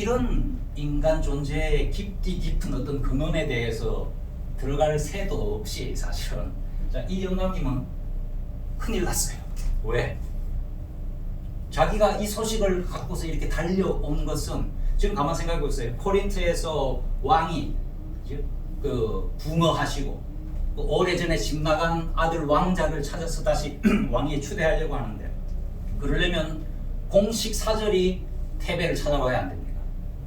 이런 인간 존재의 깊디 깊은 어떤 근원에 대해서 들어갈 새도 없이 사실은 이 영감님은 큰일 났어요. 왜? 자기가 이 소식을 갖고서 이렇게 달려온 것은 지금 가만 생각해 보세요. 코린트에서 왕이 붕어하시고 오래전에 집 나간 아들 왕자를 찾아서 다시 왕위에 추대하려고 하는데, 그러려면 공식 사절이 태배를 찾아와야 안 됩니다.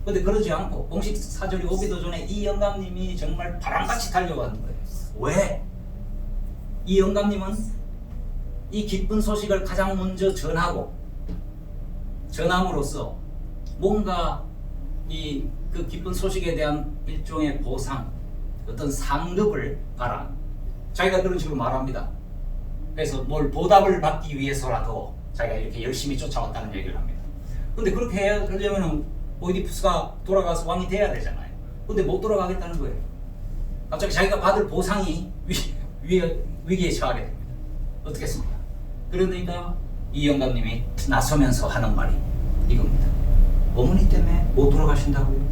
근데 그러지 않고 공식 사절이 오기도 전에 이 영감님이 정말 바람같이 달려가는 거예요. 왜? 이 영감님은 이 기쁜 소식을 가장 먼저 전함으로써 뭔가 그 기쁜 소식에 대한 일종의 보상, 어떤 상급을 바람, 자기가 그런 식으로 말합니다. 그래서 뭘 보답을 받기 위해서라도 자기가 이렇게 열심히 쫓아왔다는 얘기를 합니다. 근데 그렇게 하려면 오이디푸스가 돌아가서 왕이 돼야 되잖아요. 근데 못 돌아가겠다는 거예요. 갑자기 자기가 받을 보상이 위기에 처하게 됩니다. 어떻겠습니까? 그러니까 이 영감님이 나서면서 하는 말이 이겁니다. 어머니 때문에 못 돌아가신다고요?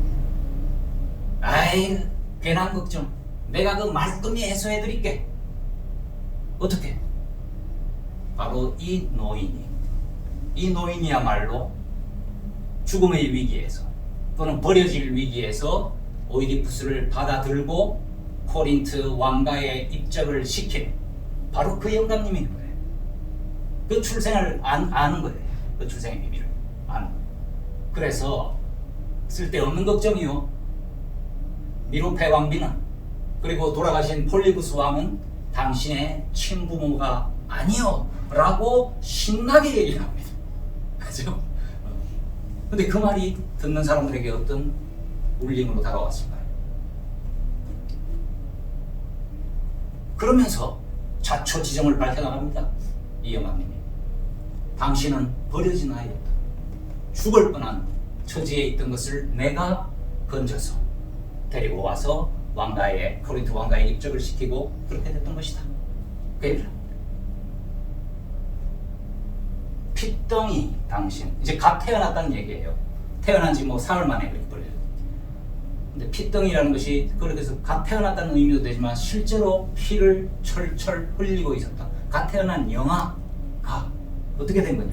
아이, 괜한 걱정. 내가 그 말끔히 해소해드릴게. 어떻게? 바로 이 노인이야말로 죽음의 위기에서 또는 버려질 위기에서 오이디푸스를 받아들고 코린트 왕가에 입적을 시킨 바로 그 영감님인 거예요. 그 출생을 아는 거예요. 그 출생의 비밀을 아는 거예요. 그래서 쓸데없는 걱정이요. 미로페 왕비는, 그리고 돌아가신 폴리부스 왕은 당신의 친부모가 아니요 라고 신나게 얘기를 합니다. 그죠? 근데 그 말이 듣는 사람들에게 어떤 울림으로 다가왔을까요? 그러면서 자초지종을 밝혀나갑니다. 이 영감님이. 당신은 버려진 아이였다. 죽을 뻔한 처지에 있던 것을 내가 건져서 데리고 와서 코린트 왕가에 입적을 시키고 그렇게 됐던 것이다. 그 얘기를 합니다. 피덩이 당신, 이제 갓 태어났다는 얘기예요. 태어난 지 사흘 만에 그렇게 버려요. 근데 피덩이라는 것이 그렇게 해서 갓 태어났다는 의미도 되지만 실제로 피를 철철 흘리고 있었다. 갓 태어난 영아가 어떻게 된 거냐?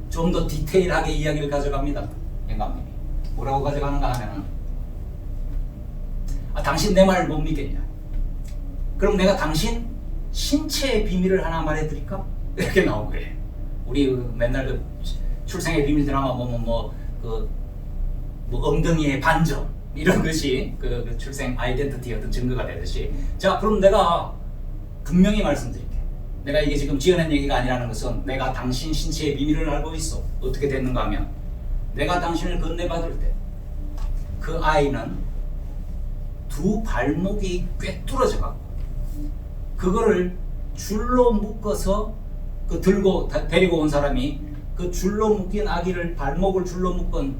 좀 더 디테일하게 이야기를 가져갑니다. 영감님이. 뭐라고 가져가는가 하면은, 당신 내 말 못 믿겠냐? 그럼 내가 당신 신체의 비밀을 하나 말해드릴까? 이렇게 나온 거예요. 우리 맨날 그 출생의 비밀 드라마 엉덩이의 반점 이런 것이 그 출생 아이덴티티의 어떤 증거가 되듯이, 자, 그럼 내가 분명히 말씀드릴게. 내가 이게 지금 지어낸 얘기가 아니라는 것은 내가 당신 신체의 비밀을 알고 있어. 어떻게 됐는가 하면, 내가 당신을 건네받을 때 그 아이는 두 발목이 꿰뚫어져 갖고 그거를 줄로 묶어서 데리고 온 사람이 그 줄로 묶인 아기를, 발목을 줄로 묶은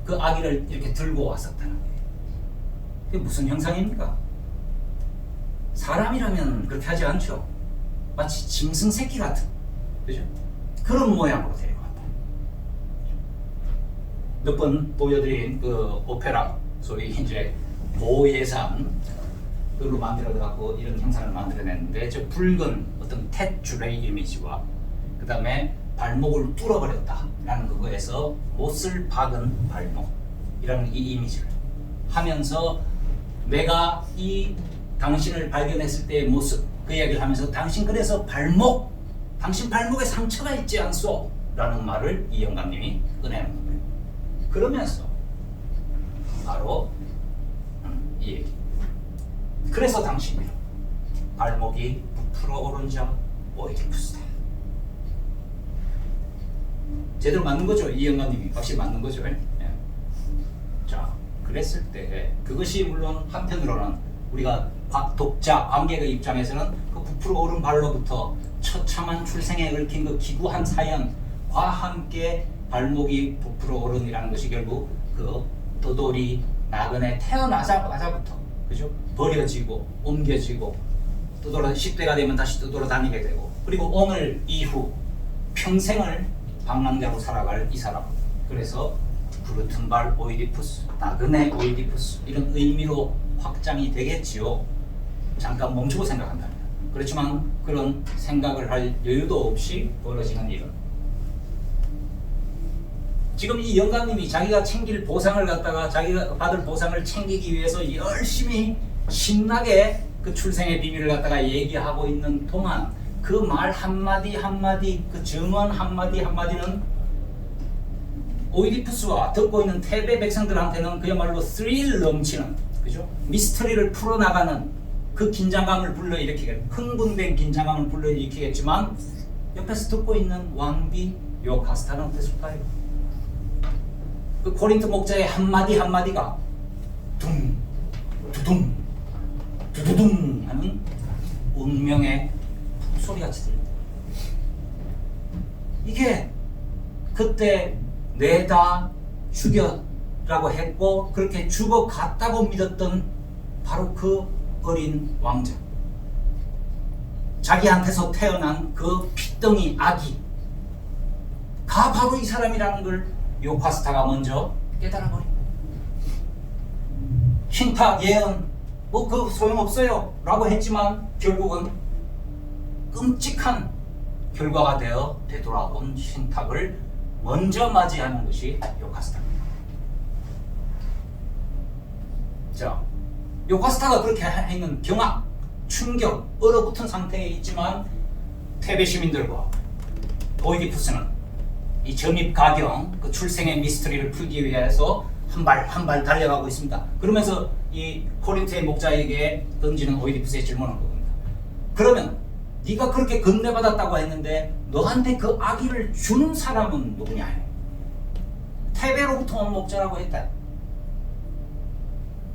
그 아기를 이렇게 들고 왔었다는 거예요. 그게 무슨 형상입니까? 사람이라면 그렇게 하지 않죠. 마치 짐승 새끼 같은, 그죠? 그런 모양으로 데리고 왔다. 몇 번 보여드린 그 오페라, 소위 이제 고예산으로 만들어갖고 이런 형상을 만들어냈는데, 저 붉은 어떤 탯줄의 이미지와 그 다음에 발목을 뚫어버렸다라는 그거에서 못을 박은 발목이라는 이 이미지를 하면서, 내가 이 당신을 발견했을 때의 모습, 그 이야기를 하면서 당신 그래서 당신 발목에 상처가 있지 않소? 라는 말을 이 영감님이 꺼내는 거예요. 그러면서 바로 이 얘기. 그래서 당신이 발목이 부풀어 오른 자 오이디푸스다. 제대로 맞는 거죠. 이 영감님이 확실히 맞는 거죠. 예. 자, 그랬을 때 그것이 물론 한편으로는 우리가 독자 관객의 입장에서는 그 부풀어 오른 발로부터 처참한 출생에 얽힌 그 기구한 사연과 함께 발목이 부풀어 오른이라는 것이 결국 그 도돌이 나그네 태어나자마자부터, 그죠? 버려지고 옮겨지고 10대가 되면 다시 떠돌아다니게 되고, 그리고 오늘 이후 평생을 방랑자로 살아갈 이 사람. 그래서 구르튼발 오이디푸스, 나그네 오이디푸스 이런 의미로 확장이 되겠지요. 잠깐 멈추고 생각한답니다. 그렇지만 그런 생각을 할 여유도 없이 벌어지는 일은 지금 이 영감님이 자기가 챙길 보상을 갖다가 자기가 받을 보상을 챙기기 위해서 열심히 신나게 그 출생의 비밀을 갖다가 얘기하고 있는 동안 그 말 한마디 한마디 그 증언 한마디 한마디는 오이디푸스와 듣고 있는 테베 백성들한테는 그야말로 스릴 넘치는 그죠? 미스터리를 풀어나가는 그 긴장감을 불러일으키겠 흥분된 긴장감을 불러일으키겠지만 옆에서 듣고 있는 왕비 요가스타는 어땠을까요? 그 코린트 목자의 한마디 한마디가 둥 두둥 두두둥 하는 운명의 소리같이 들립니다. 이게 그때 내다 죽여라고 했고 그렇게 죽어갔다고 믿었던 바로 그 어린 왕자, 자기한테서 태어난 그 핏덩이 아기가 바로 이 사람이라는 걸 요파스타가 먼저 깨달아버립니다. 흰탁 예언 뭐 그 소용없어요 라고 했지만 결국은 끔찍한 결과가 되어 되돌아온 흰탁을 먼저 맞이하는 것이 요카스타입니다. 자, 요카스타가 그렇게 하는 경악, 충격, 얼어붙은 상태에 있지만 테베 시민들과 오이디푸스는 이 점입 가경, 그 출생의 미스터리를 풀기 위해서 한 발 한 발 달려가고 있습니다. 그러면서 이 코린트의 목자에게 던지는 오이디푸스의 질문을 겁니다. 그러면 네가 그렇게 건네받았다고 했는데 너한테 그 아기를 준 사람은 누구냐? 테베로부터 온 목자라고 했다.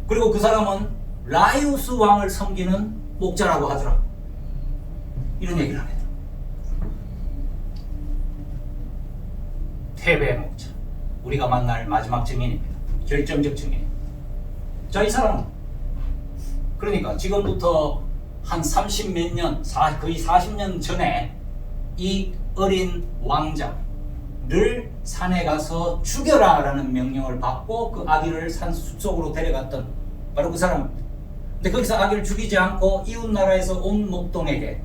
그리고 그 사람은 라이우스 왕을 섬기는 목자라고 하더라. 이런 얘기를 합니다. 테베 목자, 우리가 만날 마지막 증인입니다. 결정적 증인. 자, 이 사람은 그러니까 지금부터 한 30 몇 년, 거의 40년 전에 이 어린 왕자를 산에 가서 죽여라 라는 명령을 받고 그 아기를 산 숲속으로 데려갔던 바로 그 사람입니다. 근데 거기서 아기를 죽이지 않고 이웃나라에서 온 목동에게,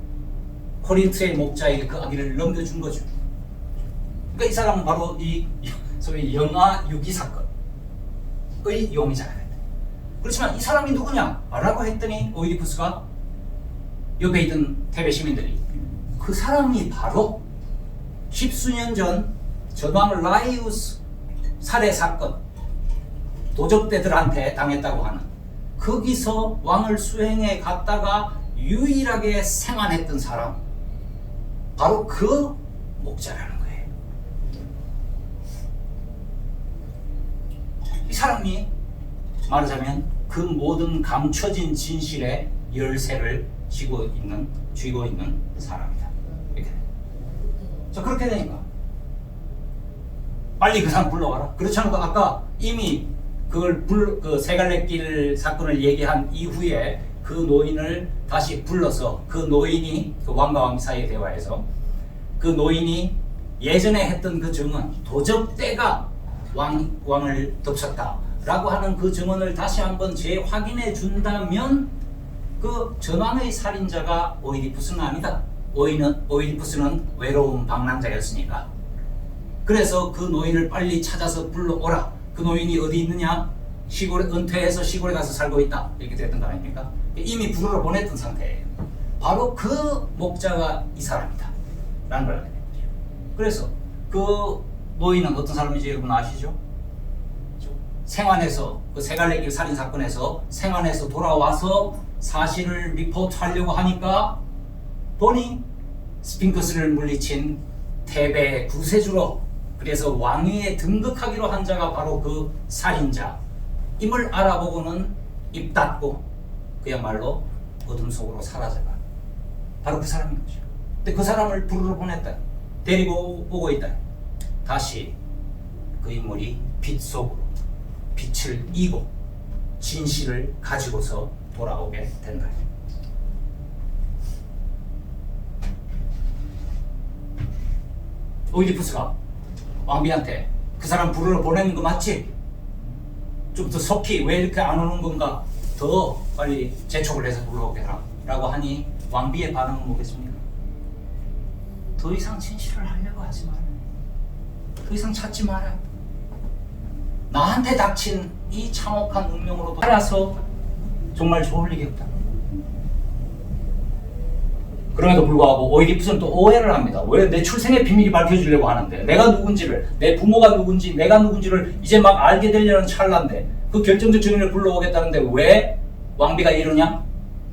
코린트의 목자에게 그 아기를 넘겨준 거죠. 그러니까 이 사람은 바로 이 소위 영아 유기 사건의 용의자가 됩니다. 그렇지만 이 사람이 누구냐? 라고 했더니 오이디푸스가 옆에 있던 테베 시민들이 그 사람이 바로 십수년 전 전왕 라이우스 살해 사건 도적대들한테 당했다고 하는, 거기서 왕을 수행해 갔다가 유일하게 생還했던 사람, 바로 그 목자라는 거예요. 이 사람이 말하자면 그 모든 감춰진 진실의 열쇠를 쥐고 있는 사람이다. 이렇게. 자, 그렇게 되니까 빨리 그 사람 불러와라. 그렇지 않고 아까 이미 그 세갈래길 사건을 얘기한 이후에 그 노인을 다시 불러서 그 노인이 그 왕과 왕 사이의 대화에서 그 노인이 예전에 했던 그 증언, 도적대가 왕을 덮쳤다라고 하는 그 증언을 다시 한번 재확인해 준다면 그 전왕의 살인자가 오이디푸스는 아니다. 오이디푸스는 외로운 방랑자였으니까. 그래서 그 노인을 빨리 찾아서 불러오라. 그 노인이 어디 있느냐? 시골에 은퇴해서 시골에 가서 살고 있다. 이렇게 됐던 거 아닙니까? 이미 부르러 보냈던 상태예요. 바로 그 목자가 이 사람이다 라는 걸 알게 된 거죠. 그래서 그 노인은 어떤 사람인지 여러분 아시죠? 생환해서 그 세갈래길 살인 사건에서 생환해서 돌아와서 사실을 리포트하려고 하니까 보니 스핑크스를 물리친 테베 구세주로, 그래서 왕위에 등극하기로 한 자가 바로 그 살인자임을 알아보고는 입 닫고 그야말로 어둠 속으로 사라져가. 바로 그 사람인 거죠. 근데 그 사람을 부르러 보냈다. 데리고 오고 있다. 다시 그 인물이 빛 속으로 빛을 이고 진실을 가지고서 돌아오게 된다. 오이디푸스가 왕비한테 그 그 사람 부르러 보내는 거 맞지? 좀 더 속히 왜 이렇게 안 오는 건가? 더 빨리 재촉을 해서 불러오게 하라 라고 하니 왕비의 반응은 뭐겠습니까? 더 이상 진실을 하려고 하지 마라. 더 이상 찾지 마라. 나한테 닥친 이 참혹한 운명으로도 알아서 정말 좋을 일이 없다. 그럼에도 불구하고 오이디푸스는 또 오해를 합니다. 왜 내 출생의 비밀이 밝혀지려고 하는데, 내가 누군지를, 내 부모가 누군지, 내가 누군지를 이제 막 알게 되려는 찰나인데 그 결정적 증인을 불러오겠다는데 왜 왕비가 이러냐?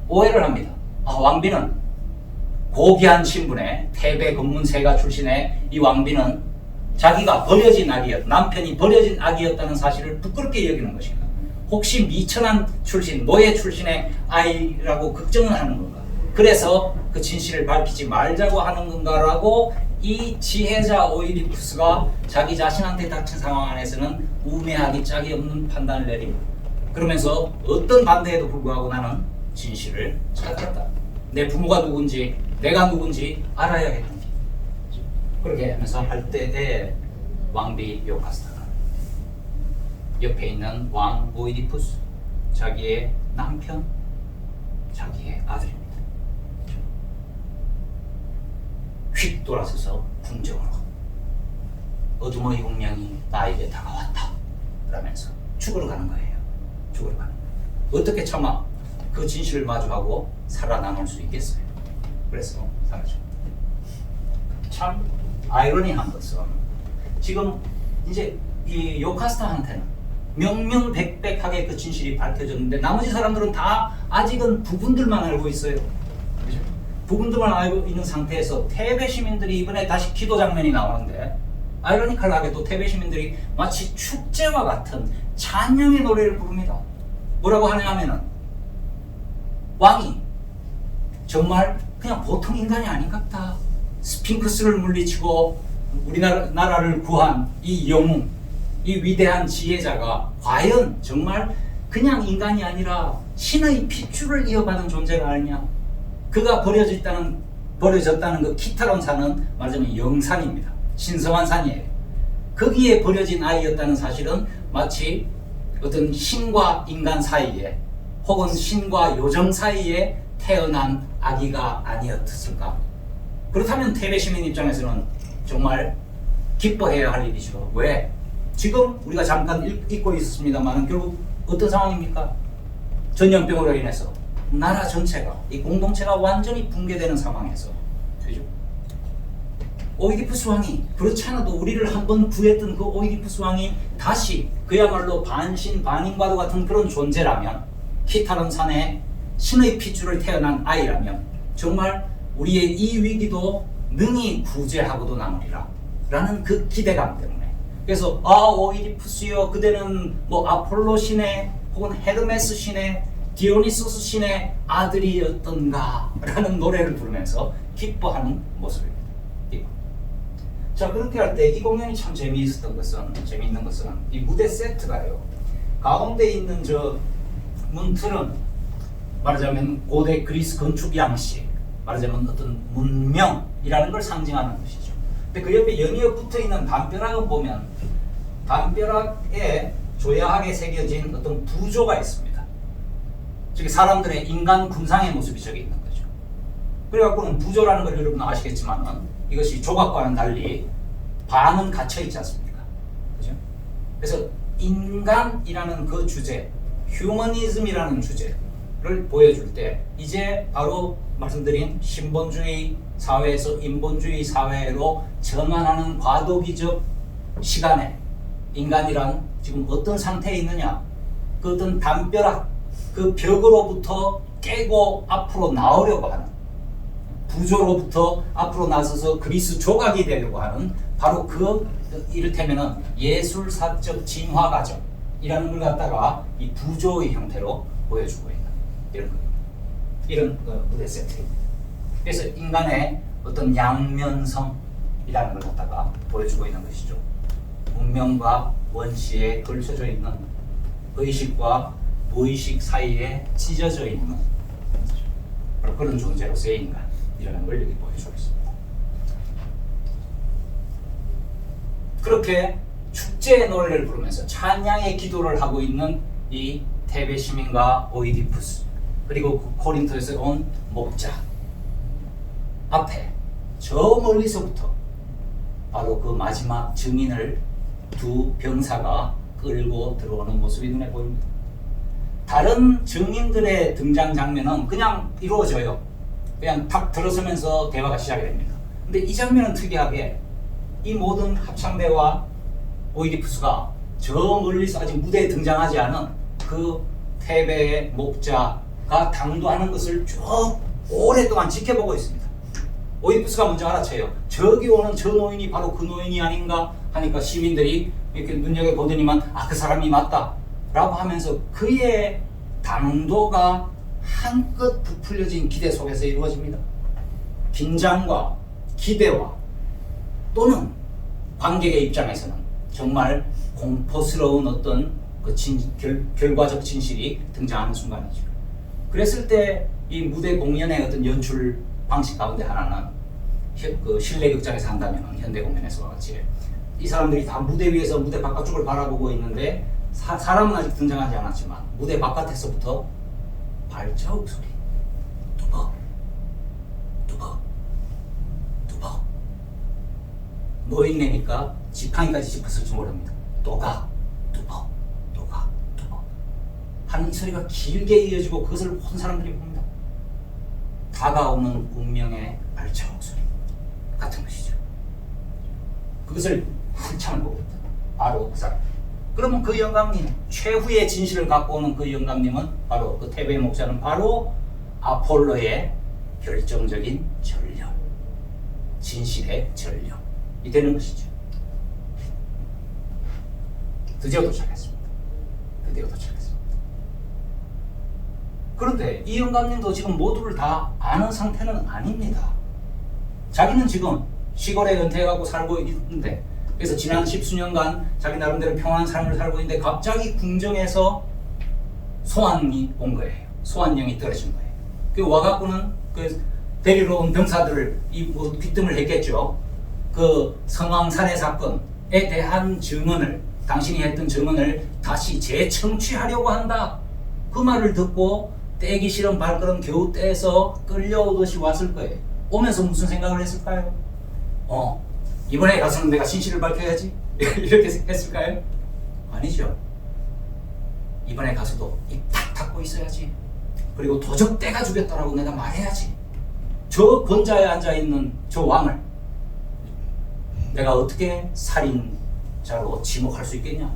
오해를 합니다. 왕비는 고귀한 신분의 태배 검문세가 출신의 이 왕비는 자기가 버려진 아기였, 남편이 버려진 아기였다는 사실을 부끄럽게 여기는 것인가? 혹시 미천한 출신, 노예 출신의 아이라고 걱정을 하는 건가? 그래서 그 진실을 밝히지 말자고 하는 건가라고 이 지혜자 오이디푸스가 자기 자신한테 닥친 상황 안에서는 우매하기 짝이 없는 판단을 내립니다. 그러면서 어떤 반대에도 불구하고 나는 진실을 찾았다. 내 부모가 누군지, 내가 누군지 알아야겠다. 그렇게 하면서 할 때에 왕비 요카스타는 옆에 있는 왕 오이디푸스, 자기의 남편, 자기의 아들입니다. 휙 돌아서서 궁정으로 어둠의 운명이 나에게 다가왔다 라면서 죽으러 가는 거예요. 죽으러 가는 거예요. 어떻게 차마 그 진실을 마주하고 살아남을 수 있겠어요? 그래서 사라져. 참 아이러니한 것은 지금 이제 이 요카스타한테는 명명백백하게 그 진실이 밝혀졌는데 나머지 사람들은 다 아직은 부분들만 알고 있어요. 부분들만 알고 있는 상태에서 태베 시민들이 이번에 다시 기도 장면이 나오는데 아이러니컬하게도 태베 시민들이 마치 축제와 같은 찬양의 노래를 부릅니다. 뭐라고 하냐 하면은 왕이 정말 그냥 보통 인간이 아닌갑다. 스핑크스를 물리치고 우리나라를 구한 이 영웅, 이 위대한 지혜자가 과연 정말 그냥 인간이 아니라 신의 핏줄을 이어받은 존재가 아니냐. 그가 버려졌다는 그 키타론 산은 말하자면 영산입니다. 신성한 산이에요. 거기에 버려진 아이였다는 사실은 마치 어떤 신과 인간 사이에 혹은 신과 요정 사이에 태어난 아기가 아니었을까. 그렇다면 태베 시민 입장에서는 정말 기뻐해야 할 일이죠. 왜? 지금 우리가 잠깐 읽고 있었습니다만 결국 어떤 상황입니까? 전염병으로 인해서 나라 전체가, 이 공동체가 완전히 붕괴되는 상황에서 그죠? 오이디푸스 왕이, 그렇지 않아도 우리를 한번 구했던 그 오이디푸스 왕이 다시 그야말로 반신반인과도 같은 그런 존재라면, 키타론 산에 신의 핏줄을 태어난 아이라면 정말 우리의 이 위기도 능히 구제하고도 남으리라 라는 그 기대감 때문에, 그래서 오이디푸스여 그대는 뭐 아폴로 신의 혹은 헤르메스 신의 디오니소스 신의 아들이었던가 라는 노래를 부르면서 기뻐하는 모습입니다. 자, 그렇게 할 때 이 공연이 참 재미있는 것은 이 무대 세트가요, 가운데 있는 저 문틀은 말하자면 고대 그리스 건축 양식, 말하자면 어떤 문명이라는 걸 상징하는 것이죠. 근데 그 옆에 연이어 붙어 있는 담벼락을 보면 담벼락에 조야하게 새겨진 어떤 부조가 있습니다. 즉 사람들의 인간 군상의 모습이 저기 있는 거죠. 그래갖고는 부조라는 걸 여러분 아시겠지만은 이것이 조각과는 달리 반은 갇혀 있지 않습니까? 그죠? 그래서 인간이라는 그 주제, 휴머니즘이라는 주제를 보여줄 때 이제 바로 말씀드린 신본주의 사회에서 인본주의 사회로 전환하는 과도기적 시간에 인간이란 지금 어떤 상태에 있느냐, 그 어떤 담벼락, 그 벽으로부터 깨고 앞으로 나오려고 하는, 부조로부터 앞으로 나서서 그리스 조각이 되려고 하는 바로 그 이를테면은 예술사적 진화 과정이라는 걸 갖다가 이 부조의 형태로 보여주고 있는 이런 무대 세트입니다. 그래서 인간의 어떤 양면성이라는 걸 갖다가 보여주고 있는 것이죠. 문명과 원시에 걸쳐져 있는 의식과 무의식 사이에 찢어져 있는 바로 그런 존재로서의 인간이라는 걸 여기 보여주고 있습니다. 그렇게 축제 축제 노래를 부르면서 찬양의 기도를 하고 있는 이 테베 시민과 오이디푸스, 그리고 코린토에서 온 목자 앞에 저 멀리서부터 바로 그 마지막 증인을 두 병사가 끌고 들어오는 모습이 눈에 보입니다. 다른 증인들의 등장 장면은 그냥 이루어져요. 그냥 탁 들어서면서 대화가 시작이 됩니다. 근데 이 장면은 특이하게 이 모든 합창대와 오이디푸스가 저 멀리서 아직 무대에 등장하지 않은 그 테베의 목자가 당도하는 것을 쭉 오랫동안 지켜보고 있습니다. 오이디푸스가 먼저 알아채요. 저기 오는 저 노인이 바로 그 노인이 아닌가 하니까 시민들이 이렇게 눈여겨보더니만 그 사람이 맞다 라고 하면서 그의 당도가 한껏 부풀려진 기대 속에서 이루어집니다. 긴장과 기대와 또는 관객의 입장에서는 정말 공포스러운 어떤 그 결과적 진실이 등장하는 순간이죠. 그랬을 때 이 무대 공연의 어떤 연출 방식 가운데 하나는 그 실내 극장에서 한다면 현대 공연에서와 같이 이 사람들이 다 무대 위에서 무대 바깥쪽을 바라보고 있는데 사람은 아직 등장하지 않았지만 무대 바깥에서부터 발자국 소리, 뚜벅 뚜벅 뚜벅, 노인네니까 지팡이까지 짚었을 줄 모릅니다. 또가 뚜벅 또가 뚜벅 하는 이 소리가 길게 이어지고 그것을 본 사람들이 봅니다. 다가오는 운명의 발자국 소리 같은 것이죠. 그것을 한참을 보고 있다. 바로 그 사람. 그러면 그 영감님, 최후의 진실을 갖고 오는 그 영감님은 바로 그 테베의 목자는 바로 아폴로의 결정적인 전령, 진실의 전령이 되는 것이죠. 드디어 도착했습니다. 드디어 도착했습니다. 그런데 이 영감님도 지금 모두를 다 아는 상태는 아닙니다. 자기는 지금 시골에 은퇴해가고 살고 있는데, 그래서 지난 10수년간 자기 나름대로 평안한 삶을 살고 있는데 갑자기 궁정에서 소환이 온 거예요. 소환령이 떨어진 거예요. 그 와갖고는 그 데리러 온 병사들을 귀뜸을 했겠죠. 그 성왕 살해 사건에 대한 증언을, 당신이 했던 증언을 다시 재청취하려고 한다. 그 말을 듣고 떼기 싫은 발걸음 겨우 떼서 끌려오듯이 왔을 거예요. 오면서 무슨 생각을 했을까요? 이번에 가서는 내가 진실을 밝혀야지 이렇게 했을까요? 아니죠. 이번에 가서도 입 탁 닫고 있어야지. 그리고 도적 떼가 죽였다라고 내가 말해야지. 저 권자에 앉아있는 저 왕을 내가 어떻게 살인자로 지목할 수 있겠냐.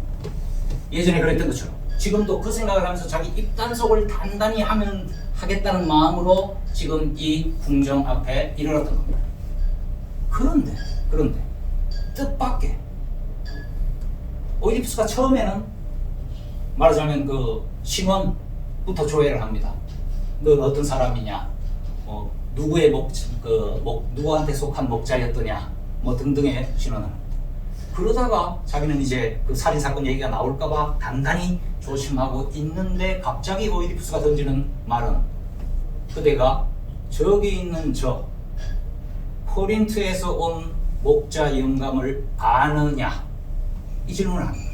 예전에 그랬던 것처럼 지금도 그 생각을 하면서 자기 입단속을 단단히 하겠다는 마음으로 지금 이 궁정 앞에 이르렀던 겁니다. 그런데 뜻밖의 오이디푸스가 처음에는 말하자면 그 신원부터 조회를 합니다. 넌 어떤 사람이냐, 누구의 누구한테 속한 목자였더냐, 등등의 신원을 합니다. 그러다가 자기는 이제 그 살인사건 얘기가 나올까봐 단단히 조심하고 있는데 갑자기 오이디푸스가 던지는 말은 그대가 저기 있는 저 코린트에서 온 목자 영감을 아느냐, 이 질문을 합니다.